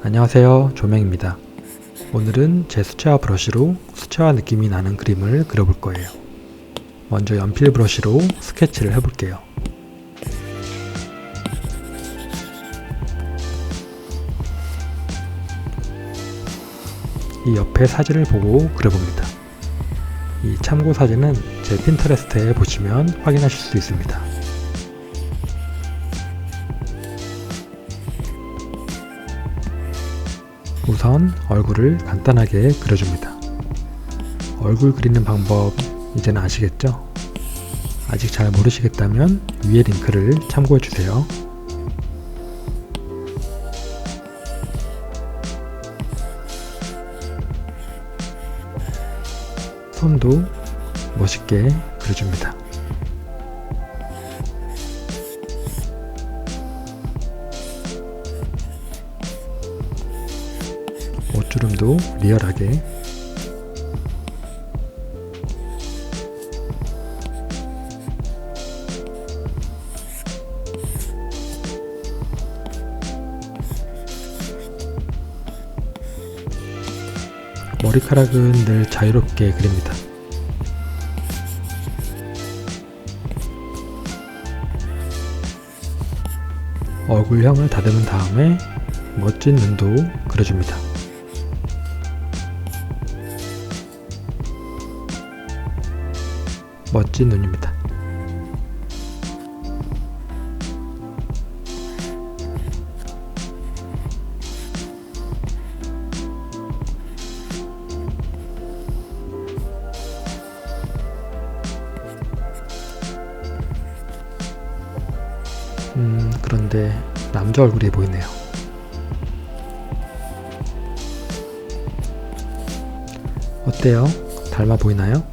안녕하세요, 조명입니다. 오늘은 제 수채화 브러쉬로 수채화 느낌이 나는 그림을 그려볼 거예요. 먼저 연필 브러쉬로 스케치를 해볼게요. 이 옆에 사진을 보고 그려봅니다. 이 참고 사진은 제 핀터레스트에 보시면 확인하실 수 있습니다. 우선 얼굴을 간단하게 그려줍니다. 얼굴 그리는 방법 이제는 아시겠죠? 아직 잘 모르시겠다면 위에 링크를 참고해주세요. 손도 멋있게 그려줍니다. 옷주름도 리얼하게. 머리카락은 늘 자유롭게 그립니다. 얼굴형을 다듬은 다음에 멋진 눈도 그려줍니다. 멋진 눈입니다. 그런데 남자 얼굴이 보이네요. 어때요? 닮아 보이나요?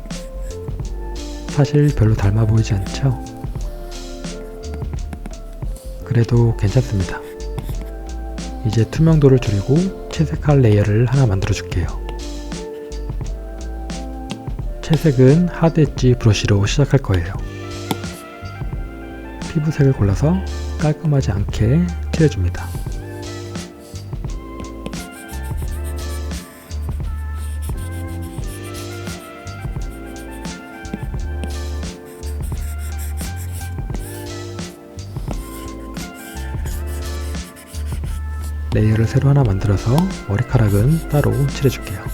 사실 별로 닮아 보이지 않죠? 그래도 괜찮습니다. 이제 투명도를 줄이고 채색할 레이어를 하나 만들어 줄게요. 채색은 하드 엣지 브러쉬로 시작할 거예요. 피부색을 골라서 깔끔하지 않게 칠해줍니다. 레이어를 새로 하나 만들어서 머리카락은 따로 칠해줄게요.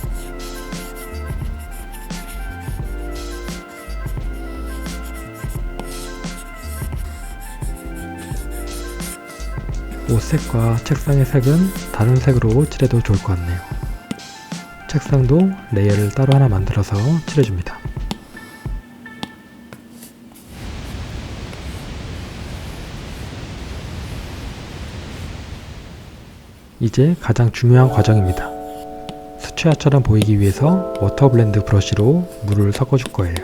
옷색과 책상의 색은 다른 색으로 칠해도 좋을 것 같네요. 책상도 레이어를 따로 하나 만들어서 칠해줍니다. 이제 가장 중요한 과정입니다. 수채화처럼 보이기 위해서 워터 블렌드 브러쉬로 물을 섞어줄 거예요.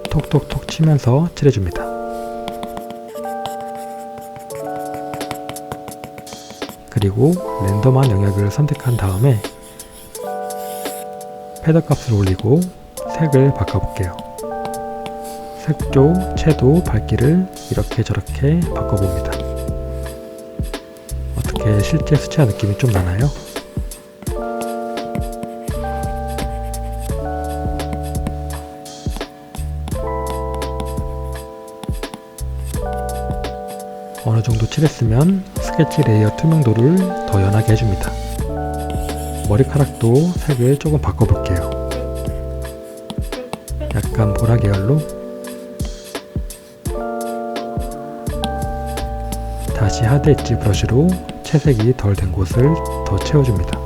톡톡톡 치면서 칠해줍니다. 그리고 랜덤한 영역을 선택한 다음에 패더 값을 올리고 색을 바꿔볼게요. 색조, 채도, 밝기를 이렇게 저렇게 바꿔봅니다. 어떻게 실제 수채화 느낌이 좀 나나요? 어느 정도 칠했으면 스케치 레이어 투명도를 더 연하게 해줍니다. 머리카락도 색을 조금 바꿔볼게요. 약간 보라 계열로. 다시 하드 엣지 브러쉬로 채색이 덜 된 곳을 더 채워줍니다.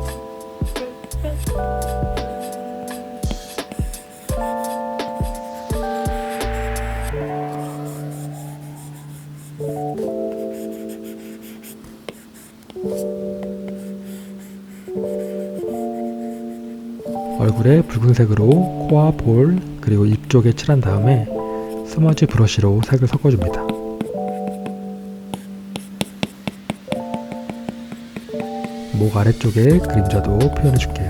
얼굴에 붉은색으로 코와 볼 그리고 입 쪽에 칠한 다음에 스머지 브러쉬로 색을 섞어줍니다. 목 아래쪽에 그림자도 표현해 줄게요.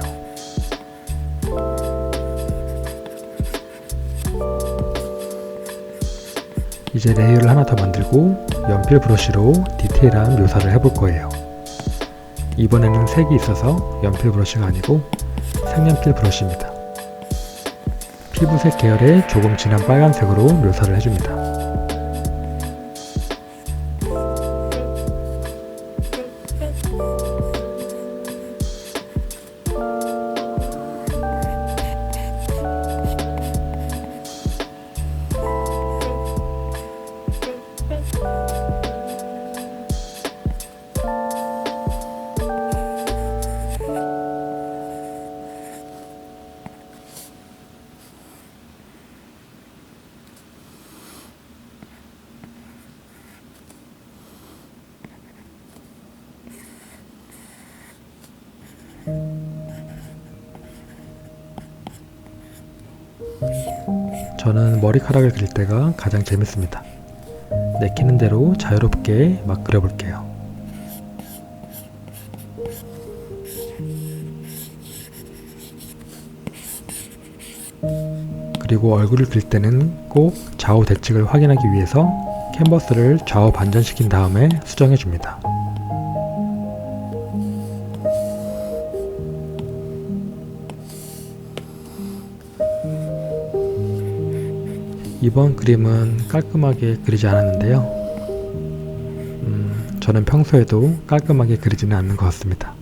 이제 레이어를 하나 더 만들고 연필 브러쉬로 디테일한 묘사를 해볼 거예요. 이번에는 색이 있어서 연필 브러쉬가 아니고 색연필 브러쉬입니다. 피부색 계열의 조금 진한 빨간색으로 묘사를 해줍니다. 저는 머리카락을 그릴 때가 가장 재밌습니다. 내키는 대로 자유롭게 막 그려볼게요. 그리고 얼굴을 그릴 때는 꼭 좌우 대칭을 확인하기 위해서 캔버스를 좌우 반전시킨 다음에 수정해 줍니다. 이번 그림은 깔끔하게 그리지 않았는데요. 저는 평소에도 깔끔하게 그리지는 않는 것 같습니다.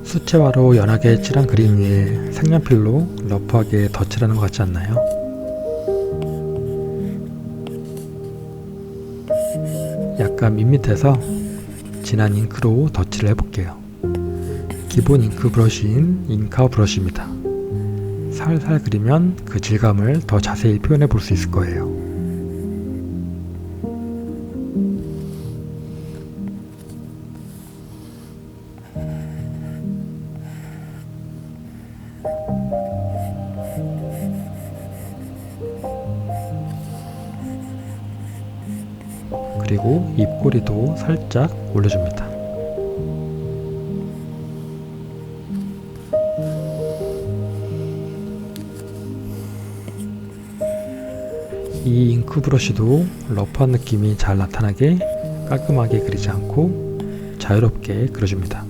수채화로 연하게 칠한 그림 위에 색연필로 러프하게 덧칠하는 것 같지 않나요? 약간 밋밋해서 진한 잉크로 덧칠을 해볼게요. 기본 잉크 브러쉬인 잉카 브러쉬입니다. 살살 그리면 그 질감을 더 자세히 표현해 볼 수 있을 거예요. 그리고 입꼬리도 살짝 올려줍니다. 이 잉크 브러쉬도 러프한 느낌이 잘 나타나게 깔끔하게 그리지 않고 자유롭게 그려줍니다.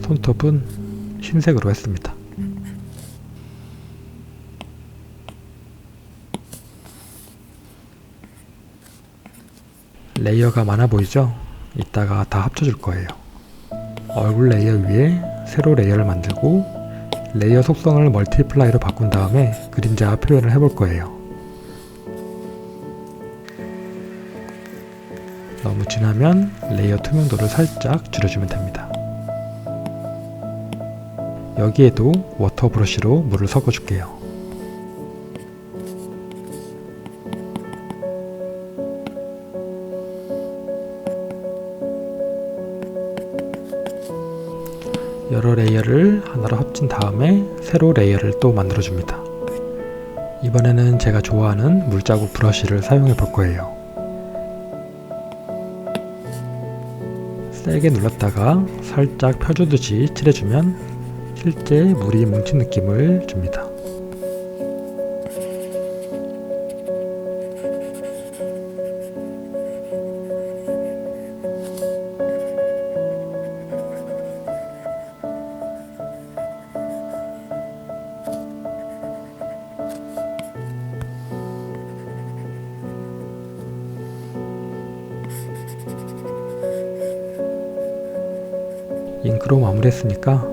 손톱은 흰색으로 했습니다. 레이어가 많아 보이죠? 이따가 다 합쳐줄 거예요. 얼굴 레이어 위에 세로 레이어를 만들고 레이어 속성을 멀티플라이로 바꾼 다음에 그림자 표현을 해볼 거예요. 너무 진하면 레이어 투명도를 살짝 줄여주면 됩니다. 여기에도 워터 브러쉬로 물을 섞어 줄게요. 여러 레이어를 하나로 합친 다음에 세로 레이어를 또 만들어 줍니다. 이번에는 제가 좋아하는 물자국 브러쉬를 사용해 볼 거예요. 세게 눌렀다가 살짝 펴주듯이 칠해주면 실제 물이 뭉친 느낌을 줍니다. 잉크로 마무리했으니까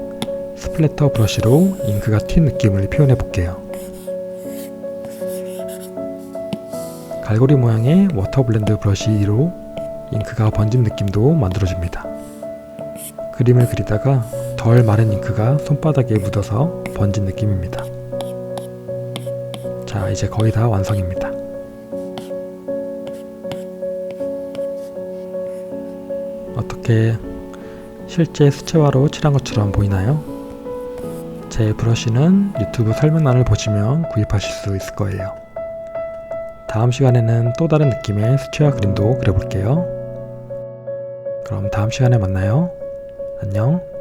스플래터 브러쉬로 잉크가 튄 느낌을 표현해 볼게요. 갈고리 모양의 워터 블렌드 브러쉬로 잉크가 번진 느낌도 만들어줍니다. 그림을 그리다가 덜 마른 잉크가 손바닥에 묻어서 번진 느낌입니다. 자, 이제 거의 다 완성입니다. 어떻게 실제 수채화로 칠한 것처럼 보이나요? 제 브러쉬는 유튜브 설명란을 보시면 구입하실 수 있을 거예요. 다음 시간에는 또 다른 느낌의 수채화 그림도 그려볼게요. 그럼 다음 시간에 만나요. 안녕.